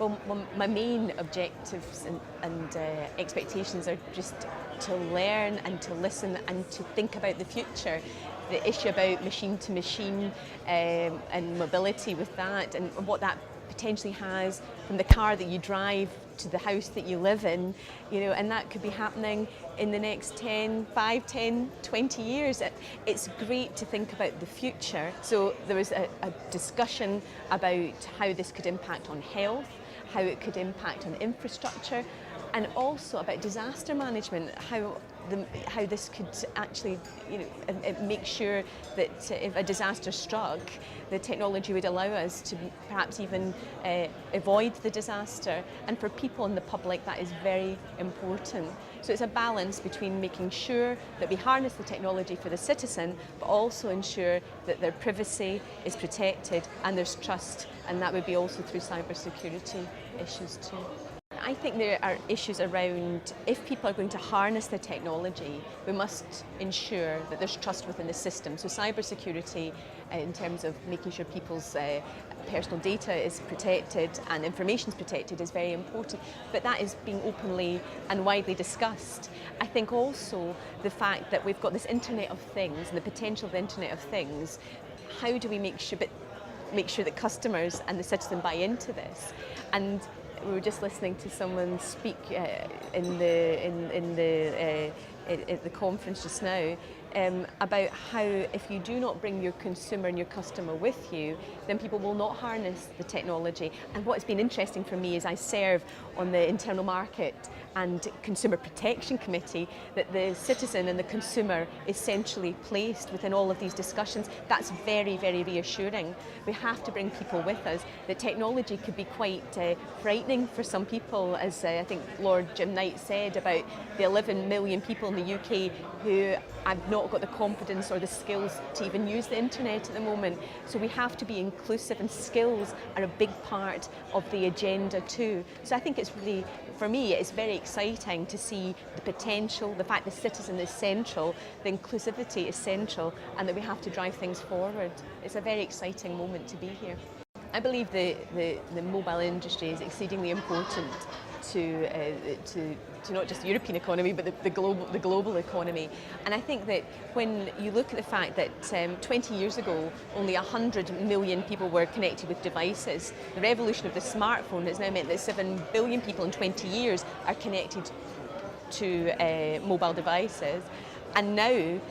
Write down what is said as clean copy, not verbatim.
Well, my main objectives and expectations are just to learn and to listen and to think about the future. The issue about machine to machine and mobility with that, and what that potentially has from the car that you drive to the house that you live in, and that could be happening in the next 5, 10, 20 years. It's great to think about the future. So there was a discussion about how this could impact on health, how it could impact on infrastructure, and also about disaster management, how this could actually make sure that if a disaster struck, the technology would allow us to perhaps even avoid the disaster. And for people in the public, that is very important. So it's a balance between making sure that we harness the technology for the citizen, but also ensure that their privacy is protected and there's trust, and that would be also through cybersecurity issues too. I think there are issues around, if people are going to harness the technology, we must ensure that there's trust within the system. So cybersecurity, in terms of making sure people's personal data is protected and information is protected, is very important. But that is being openly and widely discussed. I think also the fact that we've got this Internet of Things and the potential of the Internet of Things, how do we make sure that customers and the citizen buy into this? And we were just listening to someone speak at the conference just now about how if you do not bring your consumer and your customer with you, then people will not harness the technology. And what's been interesting for me is I serve on the Internal Market and Consumer Protection Committee, that the citizen and the consumer is centrally placed within all of these discussions. That's very, very reassuring. We have to bring people with us. The technology could be quite frightening for some people, as I think Lord Jim Knight said, about the 11 million people in the UK who have not got the confidence or the skills to even use the internet at the moment. So we have to be inclusive, and skills are a big part of the agenda too. So I think it's really, for me, it's very exciting to see the potential, the fact the citizen is central, the inclusivity is central, and that we have to drive things forward. It's a very exciting moment to be here. I believe the mobile industry is exceedingly important to not just the European economy, but the global economy. And I think that when you look at the fact that 20 years ago, only 100 million people were connected with devices, the revolution of the smartphone has now meant that 7 billion people in 20 years are connected to mobile devices. And now